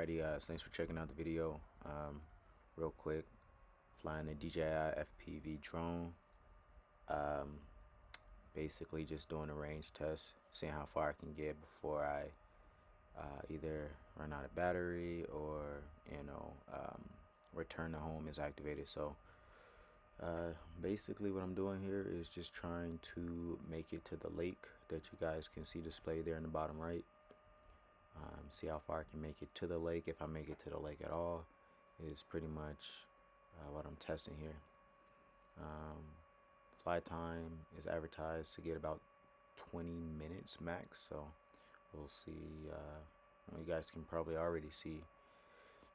Alrighty guys, thanks for checking out the video. Real quick, flying the DJI FPV drone. Basically just doing a range test, seeing how far I can get before I either run out of battery or return to home is activated. So basically what I'm doing here is just trying to make it to the lake that you guys can see displayed there in the bottom right. See how far I can make it to the lake. If I make it to the lake at all is pretty much what I'm testing here. Flight time is advertised to get about 20 minutes max, so we'll see. You guys can probably already see,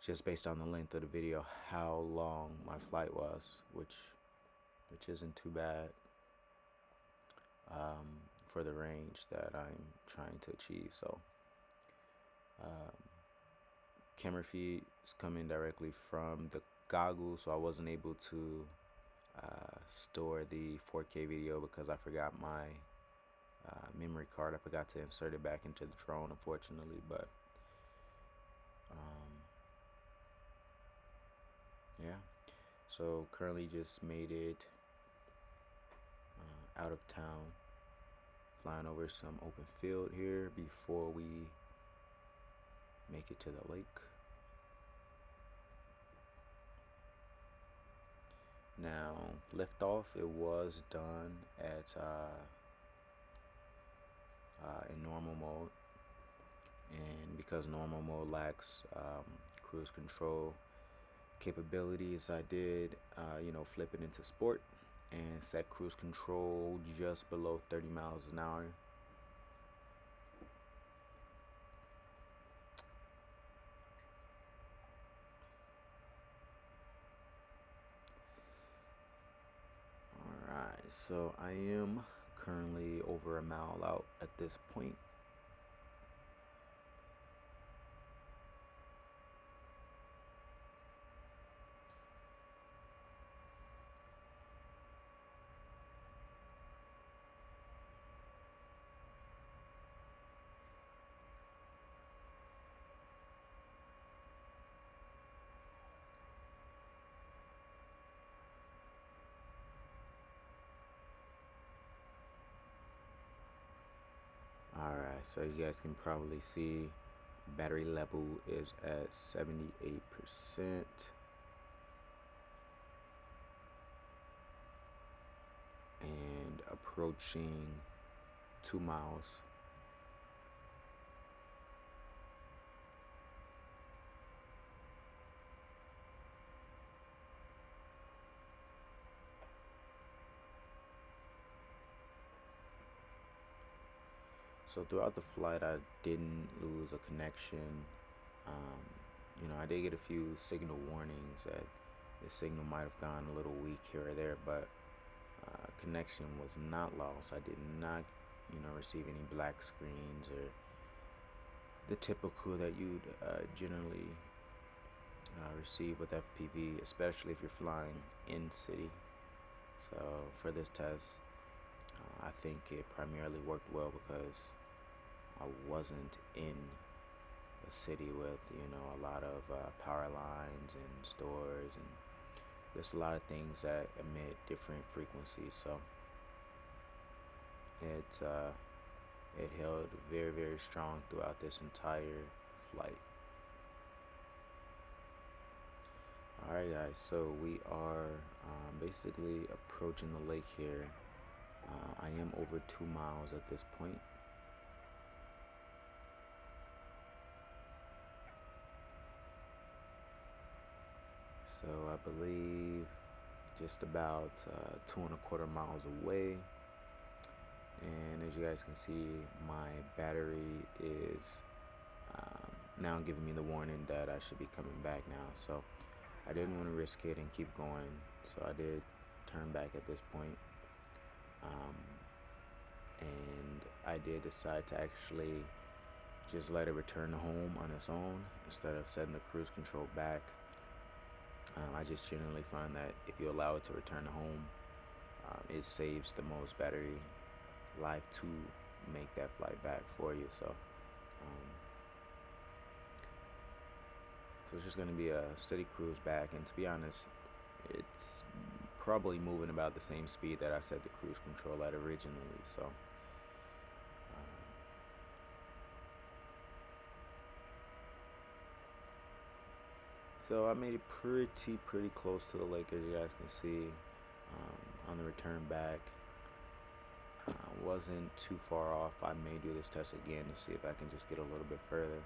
just based on the length of the video, how long my flight was, which isn't too bad for the range that I'm trying to achieve. So camera feed is coming directly from the goggles, so I wasn't able to store the 4K video because I forgot my memory card. I forgot to insert it back into the drone, unfortunately. But yeah, so currently just made it out of town, flying over some open field here before we make it to the lake. Now, liftoff, it was done at in normal mode, and because normal mode lacks cruise control capabilities, I did flip it into sport and set cruise control just below 30 miles an hour. Alright, so I am currently over a mile out at this point. Alright, so you guys can probably see battery level is at 78% and approaching 2 miles. So throughout the flight, I didn't lose a connection. I did get a few signal warnings that the signal might have gone a little weak here or there, but connection was not lost. I did not, receive any black screens or the typical that you'd generally receive with FPV, especially if you're flying in city. So for this test, I think it primarily worked well because I wasn't in a city with a lot of power lines and stores and just a lot of things that emit different frequencies. So it held very, very strong throughout this entire flight. Alright guys, so we are basically approaching the lake here. I am over 2 miles at this point. So I believe just about 2.25 miles away. And as you guys can see, my battery is now giving me the warning that I should be coming back now. So I didn't want to risk it and keep going, so I did turn back at this point. And I did decide to actually just let it return home on its own instead of setting the cruise control back. I just generally find that if you allow it to return home, it saves the most battery life to make that flight back for you. So So it's just going to be a steady cruise back, and to be honest, it's probably moving about the same speed that I set the cruise control at originally. So I made it pretty close to the lake, as you guys can see. On the return back, wasn't too far off. I may do this test again to see if I can just get a little bit further.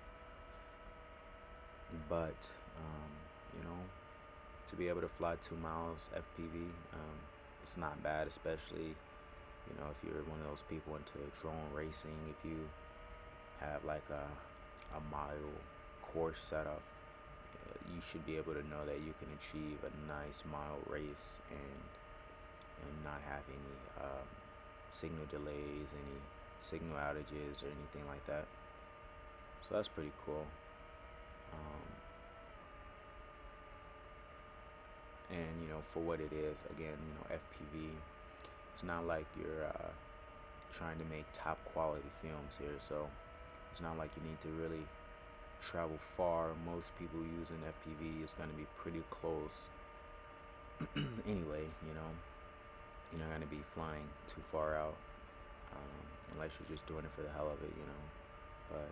But you know, to be able to fly 2 miles FPV, it's not bad, especially if you're one of those people into drone racing. If you have like a mile course setup, you should be able to know that you can achieve a nice mile race and not have any signal delays, any signal outages, or anything like that. So that's pretty cool. And for what it is, again, FPV, it's not like you're trying to make top quality films here, so it's not like you need to really travel far. Most people using FPV is going to be pretty close anyway. You're not going to be flying too far out, unless you're just doing it for the hell of it, but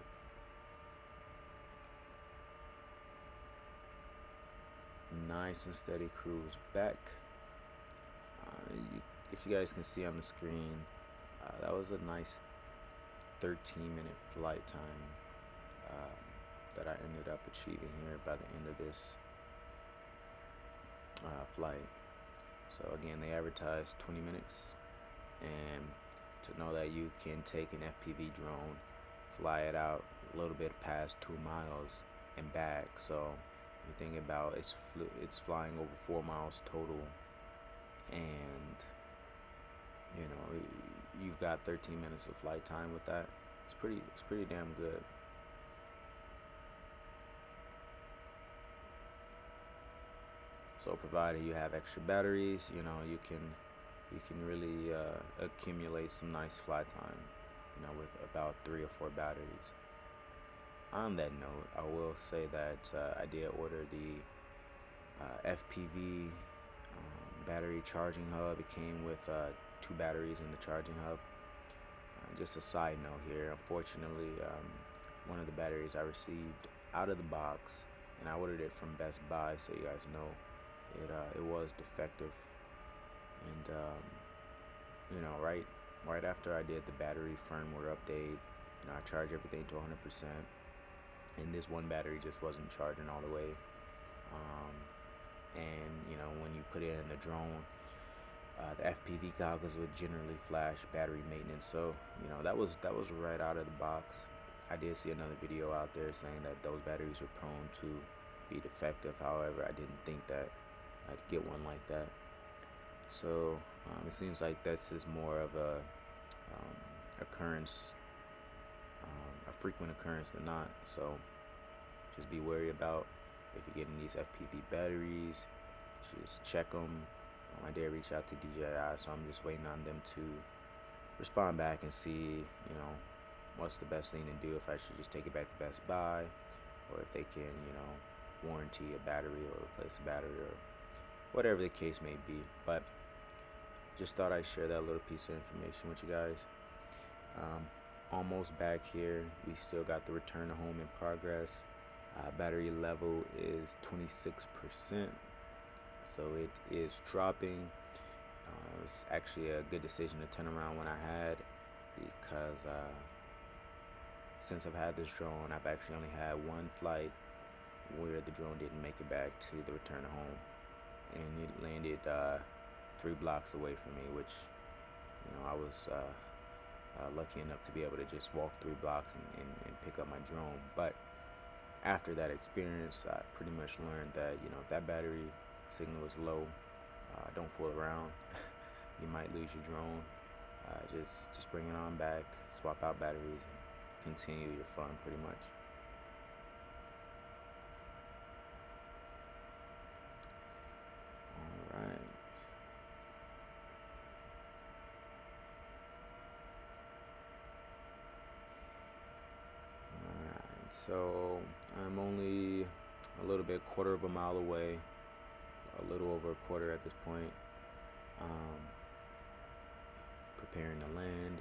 nice and steady cruise back. If you guys can see on the screen, that was a nice 13-minute flight time that I ended up achieving here by the end of this flight. So again, they advertised 20 minutes, and to know that you can take an FPV drone, fly it out a little bit past 2 miles and back. So you think about it's flying over 4 miles total, and you've got 13 minutes of flight time with that. It's pretty damn good. So provided you have extra batteries, you can really accumulate some nice flight time, with about 3 or 4 batteries. On that note, I will say that I did order the FPV battery charging hub. It came with 2 batteries in the charging hub. Just a side note here, unfortunately, one of the batteries I received out of the box, and I ordered it from Best Buy, so you guys know it was defective. And right after I did the battery firmware update, I charged everything to 100%, and this one battery just wasn't charging all the way. And when you put it in the drone, the FPV goggles would generally flash battery maintenance. So that was right out of the box. I did see another video out there saying that those batteries are prone to be defective. However, I didn't think that I'd get one like that. So it seems like this is more of a occurrence, a frequent occurrence than not. So just be wary about if you're getting these FPV batteries. Just check them. I did reach out to DJI, so I'm just waiting on them to respond back and see, what's the best thing to do. If I should just take it back to Best Buy, or if they can, warranty a battery or replace a battery, or whatever the case may be. But just thought I'd share that little piece of information with you guys. Almost back here. We still got the return to home in progress. Battery level is 26%. So it is dropping. It was actually a good decision to turn around when I had, because since I've had this drone, I've actually only had one flight where the drone didn't make it back to the return home, and it landed 3 blocks away from me, which I was lucky enough to be able to just walk 3 blocks and pick up my drone. But after that experience, I pretty much learned that if that battery signal is low, don't fool around. You might lose your drone. Just bring it on back, swap out batteries, and continue your fun pretty much. All right. So I'm only a little bit, quarter of a mile away, a little over a quarter at this point. Preparing to land.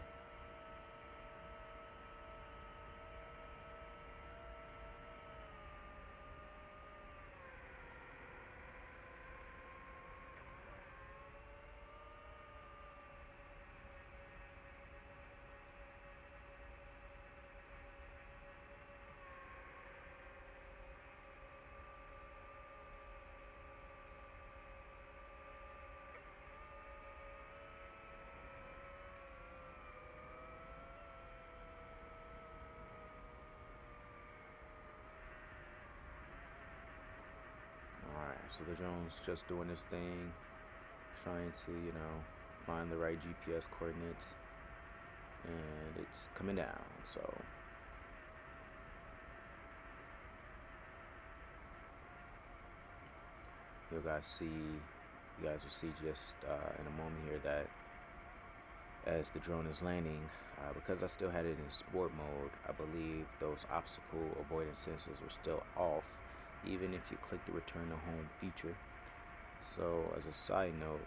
Alright, so the drone's just doing this thing, trying to, find the right GPS coordinates, and it's coming down. So you guys will see just in a moment here that as the drone is landing, because I still had it in sport mode, I believe those obstacle avoidance sensors were still off, even if you click the return to home feature. So as a side note,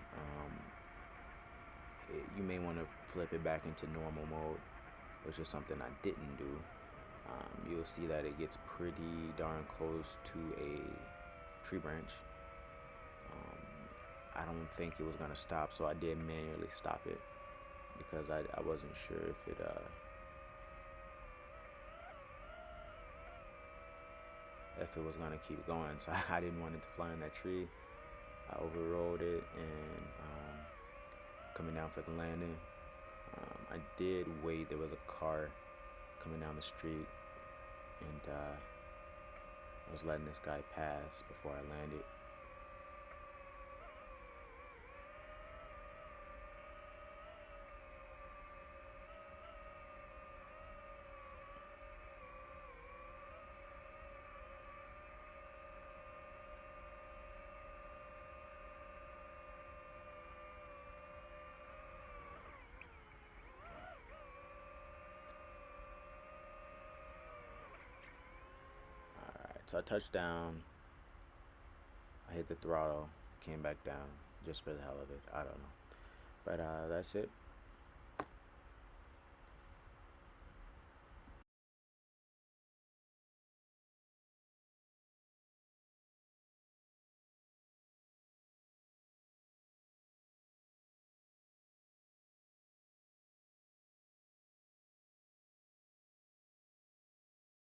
you may want to flip it back into normal mode, which is something I didn't do. You'll see that it gets pretty darn close to a tree branch. I don't think it was gonna stop, so I did manually stop it because I wasn't sure if it was gonna keep going. So I didn't want it to fly in that tree. I overrode it and coming down for the landing. I did wait. There was a car coming down the street, and I was letting this guy pass before I landed. So I touched down, I hit the throttle, came back down just for the hell of it. I don't know. But that's it.